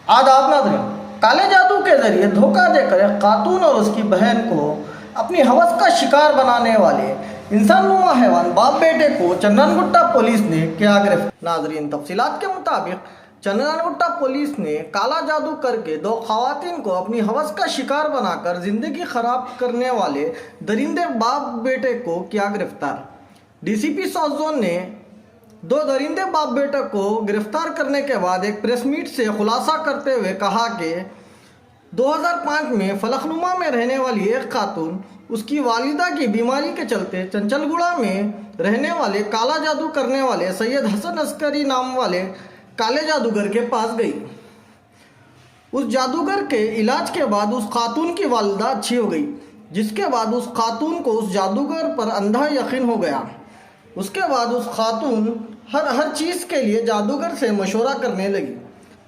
आदाब नाज़रीन, काले जादू के जरिए धोखा देकर एक खातून और उसकी बहन को अपनी हवस का शिकार बनाने वाले इंसानुमा हैवान बाप बेटे को चंदनगुट्टा पुलिस ने किया गिरफ्तार। नाज़रीन, तफसीलात के मुताबिक चंदनगुट्टा पुलिस ने काला जादू करके दो खवातीन को अपनी हवस का शिकार बनाकर ज़िंदगी ख़राब करने वाले दरिंदे बाप बेटे को किया गिरफ्तार। डीसीपी साउथ जोन ने दो दरिंदे बाप बेटे को गिरफ्तार करने के बाद एक प्रेस मीट से खुलासा करते हुए कहा कि 2005 में फलकनुमा में रहने वाली एक खातून उसकी वालिदा की बीमारी के चलते चंचलगुड़ा में रहने वाले काला जादू करने वाले सैयद हसन अस्करी नाम वाले काले जादूगर के पास गई। उस जादूगर के इलाज के बाद उस खातून की वालिदा अच्छी हो गई, जिसके बाद उस खातून को उस जादूगर पर अंधा यकीन हो गया। उसके बाद उस खातून हर चीज़ के लिए जादूगर से मशवरा करने लगी।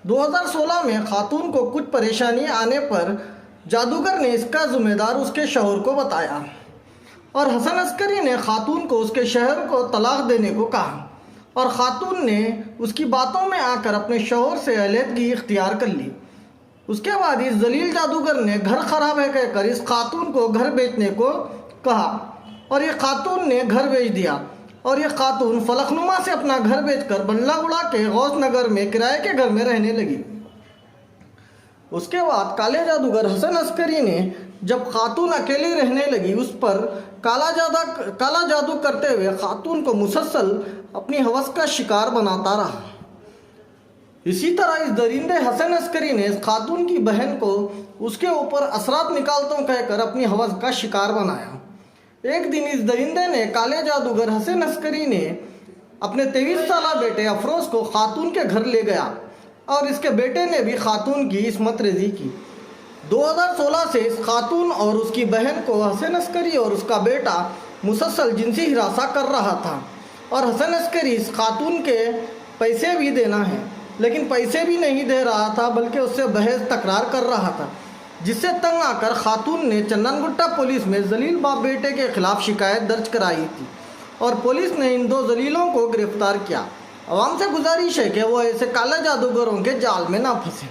2016 में खातून को कुछ परेशानी आने पर जादूगर ने इसका ज़िम्मेदार उसके शौहर को बताया और हसन अस्करी ने खातून को उसके शौहर को तलाक देने को कहा और ख़ातून ने उसकी बातों में आकर अपने शौहर से अलहदगी इख्तियार कर ली। उसके बाद इस जलील जादूगर ने घर ख़राब है कहकर इस खातून को घर बेचने को कहा और ये खातून ने घर बेच दिया और ये खातून फलकनुमा से अपना घर बेचकर बंडलागुड़ा के गौस नगर में किराए के घर में रहने लगी। उसके बाद काले जादूगर हसन अस्करी ने जब खातून अकेली रहने लगी उस पर काला जादू करते हुए खातून को मुसलसल अपनी हवस का शिकार बनाता रहा। इसी तरह इस दरिंदे हसन अस्करी ने इस खातून की बहन को उसके ऊपर असरात निकालता हूँ कहकर अपनी हवस का शिकार बनाया। एक दिन इस दरिंदे ने काले जादूगर हसन अस्करी ने अपने 23 साला बेटे अफरोज़ को खातून के घर ले गया और इसके बेटे ने भी खातून की इस्मत रेज़ी की। 2016 से इस खातून और उसकी बहन को हसन अस्करी और उसका बेटा मुसलसल जिनसी हिरासा कर रहा था और हसन अस्करी इस खातून के पैसे भी देना है, लेकिन पैसे भी नहीं दे रहा था बल्कि उससे बहस तकरार कर रहा था, जिससे तंग आकर खातून ने चंदनगुट्टा पुलिस में जलील बाप बेटे के खिलाफ शिकायत दर्ज कराई थी और पुलिस ने इन दो जलीलों को गिरफ्तार किया। आवाम से गुजारिश है कि वो ऐसे काला जादूगरों के जाल में ना फंसे।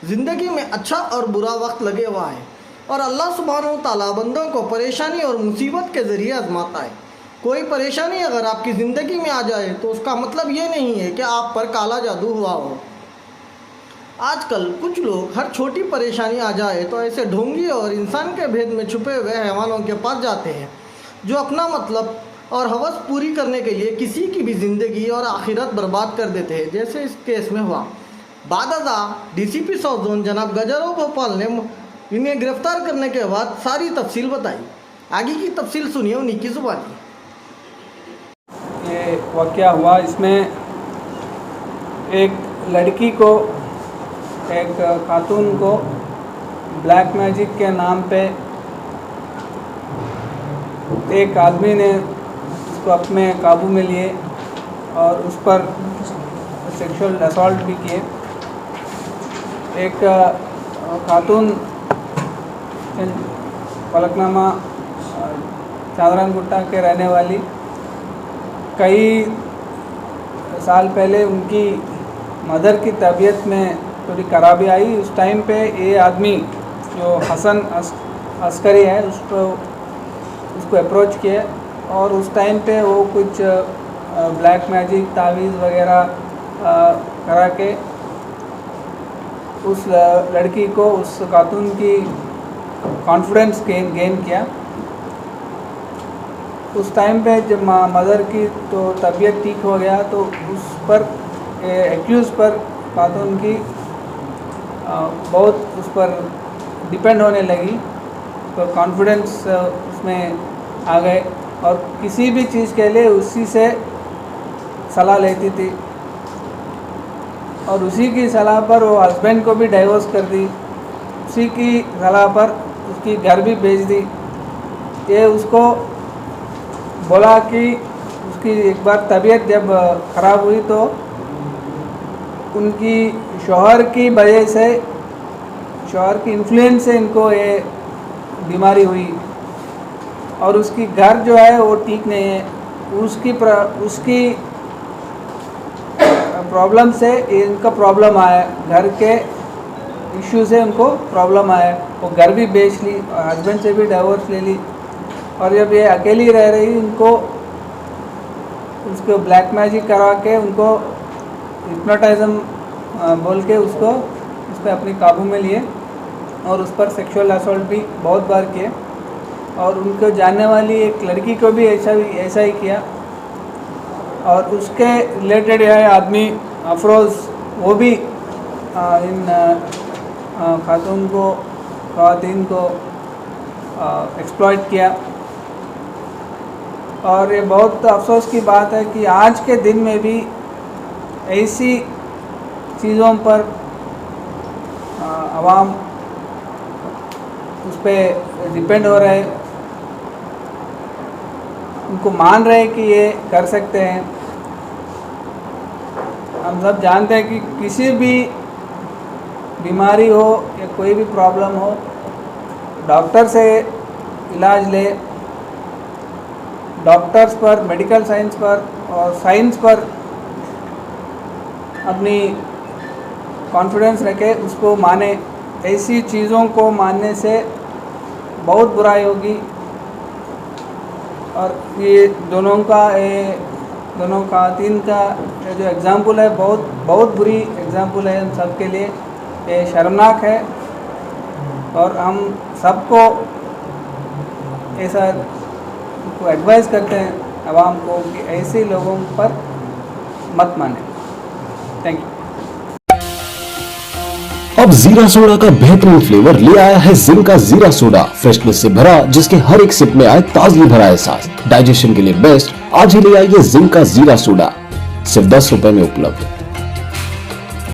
ज़िंदगी में अच्छा और बुरा वक्त लगे हुआ है और अल्लाह सुब्हानहू तआला बंदों को परेशानी और मुसीबत के ज़रिए आजमाता है। कोई परेशानी अगर आपकी ज़िंदगी में आ जाए तो उसका मतलब ये नहीं है कि आप पर काला जादू हुआ हो। आजकल कुछ लोग हर छोटी परेशानी आ जाए तो ऐसे ढोंगी और इंसान के भेद में छुपे हुए हैवानों के पास जाते हैं जो अपना मतलब और हवस पूरी करने के लिए किसी की भी ज़िंदगी और आखिरत बर्बाद कर देते हैं, जैसे इस केस में हुआ। बादअज़ा डीसीपी साउथ जोन जनाब गजरो भोपाल ने इन्हें गिरफ्तार करने के बाद सारी तफसील बताई। आगे की तफसील सुनिए उन्हीं की ज़ुबानी। ये वाक़या हुआ, इसमें एक लड़की को, एक खातून को ब्लैक मैजिक के नाम पे एक आदमी ने उसको अपने काबू में लिए और उस पर सेक्सुअल असॉल्ट भी किए। एक खातून फलकनुमा चंदनगुट्टा के रहने वाली, कई साल पहले उनकी मदर की तबीयत में थोड़ी खराबी आई। उस टाइम पे ये आदमी जो हसन अस्करी है उसको अप्रोच किए और उस टाइम पे वो कुछ ब्लैक मैजिक तावीज़ वगैरह करा के उस लड़की को, उस खातून की कॉन्फिडेंस गेन किया। उस टाइम पे जब मदर की तो तबीयत ठीक हो गया तो उस पर एक्यूज़ पर खातून की बहुत उस पर डिपेंड होने लगी, तो कॉन्फिडेंस उसमें आ गए और किसी भी चीज़ के लिए उसी से सलाह लेती थी और उसी की सलाह पर वो हस्बैंड को भी डाइवोर्स कर दी, उसी की सलाह पर उसकी घर भी बेच दी। ये उसको बोला कि उसकी एक बार तबीयत जब ख़राब हुई तो उनकी शौहर की वजह से, शौहर की इन्फ्लुएंस से इनको ये बीमारी हुई और उसकी घर जो है वो ठीक नहीं है। उसकी प्रॉब्लम से इनका प्रॉब्लम आया, घर के इश्यू से उनको प्रॉब्लम आया, वो घर भी बेच ली और हस्बैंड से भी डिवोर्स ले ली, और जब ये अकेली रह रही उनको उसको ब्लैक मैजिक करवा के उनको हिप्नोटाइज़म बोल के उसको उस पर अपनी काबू में लिए और उस पर सेक्सुअल असॉल्ट भी बहुत बार किए, और उनको जानने वाली एक लड़की को भी ऐसा ही किया। और उसके रिलेटेड यह आदमी अफरोज़ वो भी इन ख़वातीन को एक्सप्लॉइट किया। और ये बहुत अफसोस की बात है कि आज के दिन में भी ऐसी चीज़ों पर आवाम उस पर डिपेंड हो रहे, उनको मान रहे कि ये कर सकते हैं। हम सब जानते हैं कि किसी भी बीमारी हो या कोई भी प्रॉब्लम हो, डॉक्टर से इलाज ले, डॉक्टर्स पर, मेडिकल साइंस पर और साइंस पर अपनी कॉन्फिडेंस रखे, उसको माने। ऐसी चीज़ों को मानने से बहुत बुराई होगी। और ये दोनों ख़वातीन का ये जो एग्ज़ाम्पल है बहुत बुरी एग्ज़ाम्पल है हम सब के लिए, ये शर्मनाक है। और हम सबको ऐसा को एडवाइस करते हैं आवाम को कि ऐसे लोगों पर मत माने। Thank you. अब जीरा सोडा का बेहतरीन फ्लेवर ले आया है जिंका जीरा सोडा, फ्रेशनेस से भरा, जिसके हर एक सिप में आए ताजगी भरा एहसास। डाइजेशन के लिए बेस्ट, आज ही ले आइए जिंका जीरा सोडा, सिर्फ 10 रुपए में उपलब्ध।